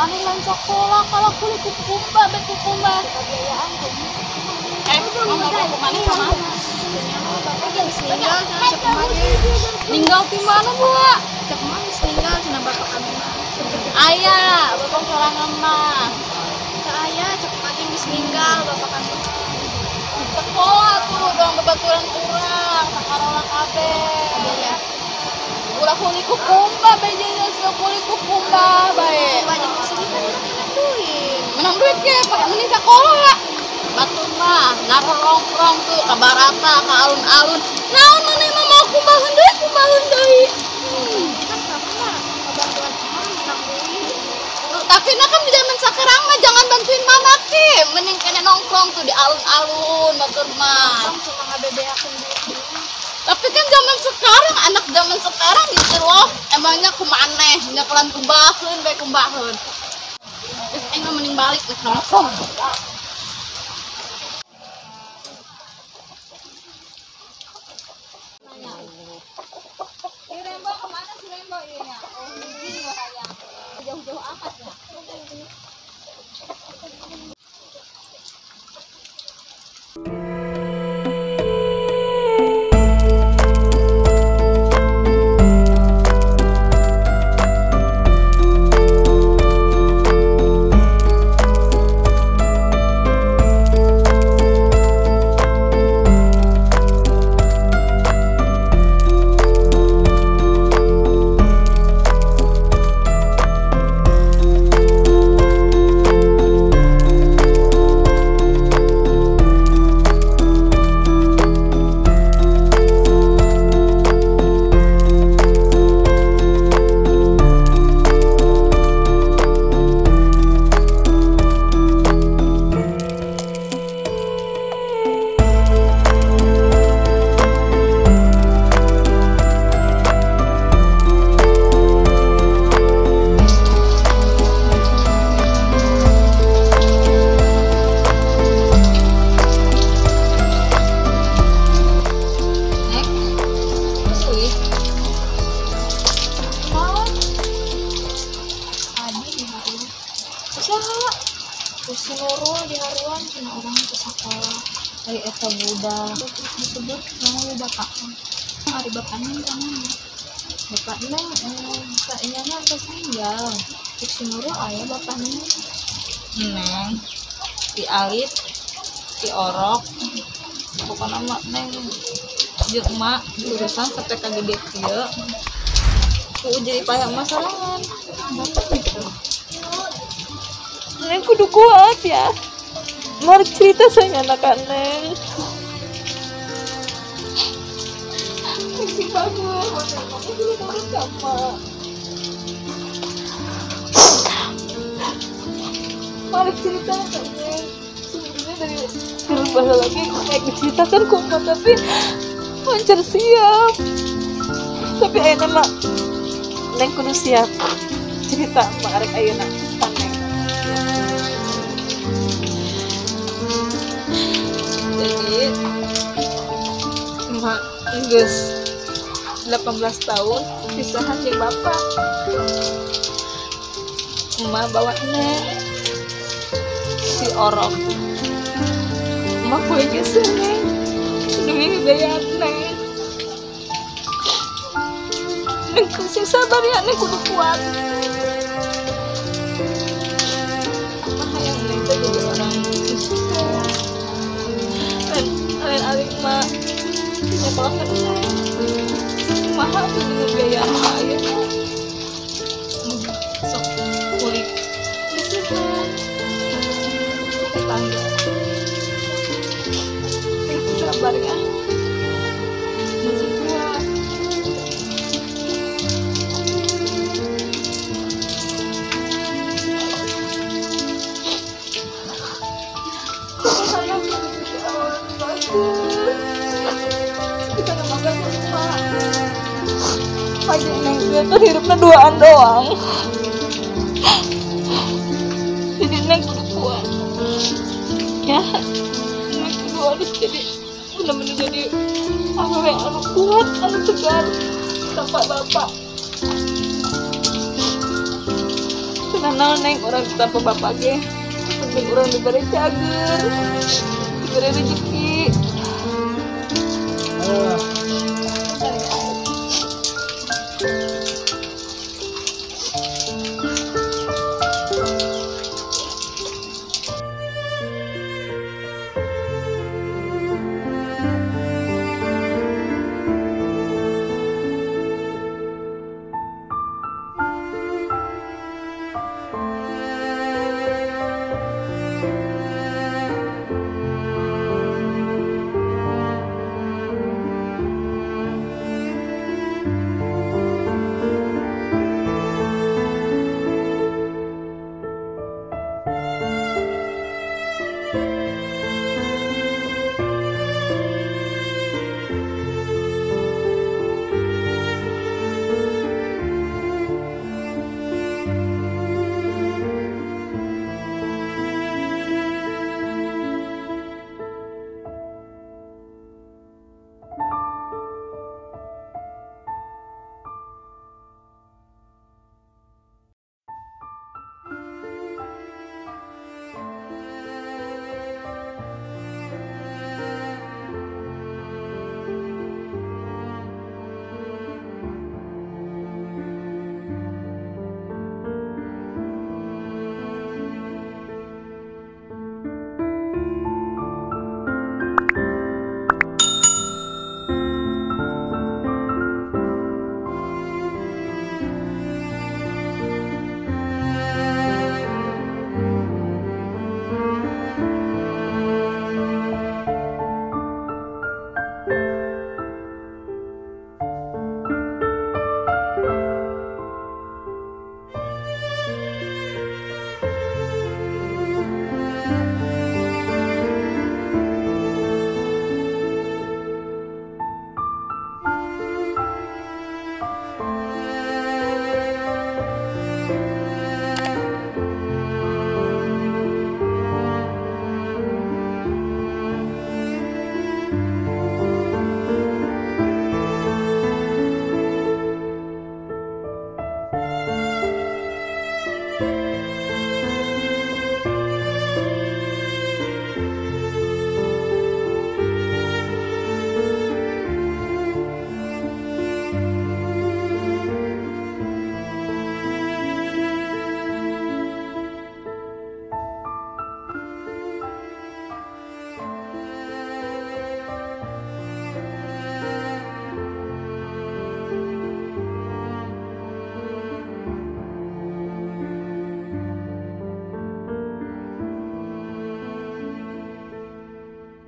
Anu lan sekolah kalau kulit kukumba be kukumba. Kebiayaan tuh. Mama mau kemana sama? Bapak geus ninggal cek kemana? Ninggal di mana, Bu? Cek kemana ninggal cenah bapak kami mah. Aya, bapak sorangan mah. Teu aya cek kemana geus ninggal bapak kami mah. Sekolah tuh dong bebaturan kurang, sakarola kabeh. Ulah kulit kukumba bejanya kulit kukumba bae. Banyak kesini kan menang duit. Menang duit ge pakai meni sekolah. Batur mah nongkrong tuh ka barata ka alun-alun. Naon maneh mah mau kumbaheun deui. Kan sama mah bantuan mah menang duit. Tapi nah kan di zaman sekarang mah jangan bantuin mama ke. Mending kena nongkrong tuh di alun-alun batur mah. Nongkrong cuma ngabebeakeun duit. Tapi kan zaman sekarang, anak zaman sekarang gitu loh. Emangnya kumaneh, nyakelan kumbaheun bae kumbaheun. Terus enggak mending balik ke nongkrong. Rembo kemana si Rembo ini? Oh, ini bahaya. Jauh-jauh amat ya. Si Nurul di haruan cuma orang ke sekolah dari eta budak disebut nama bapak hari bapaknya kan bapaknya kayaknya nanti tinggal si Nurul ayah bapaknya Neng si Alit si Orok pokoknya mak Neng jeung emak jurusan sampai kagede kieu ku jadi payah masalahan bapak gitu. Neng kudu kuat ya. Mari cerita saya anak-anak. Masih bagus. Kamu dulu baru sama. Mari cerita Neng. Sebenarnya dari bahasa lagi kayak diceritakan kok tapi lancar siap. Tapi ayeuna mah Neng kudu siap. Cerita mah arek ayeuna. Jadi emak geus 18 tahun pisahan jeung bapak. Emak bawa Neng si Orok. Emak poe geus Neng demi biaya Neng. Neng kudu sabar ya, Neng kudu kuat. Hayang Neng jadi orang sukses. Alin-alin mah nyekolahkan Neng mahal tuh dengan biaya ayah sok kulit disini tetangga sabar ya masih kuat. Kita makan rumah. Pagi Neng tuh hidupnya duaan doang. Jadi Neng kudu kuat. Ya, Neng kudu harus jadi benar-benar jadi apa yang anu kuat, anu tegar tanpa bapak. Kenal neng orang tanpa bapak ge. Penting orang diberi cager, diberi rezeki.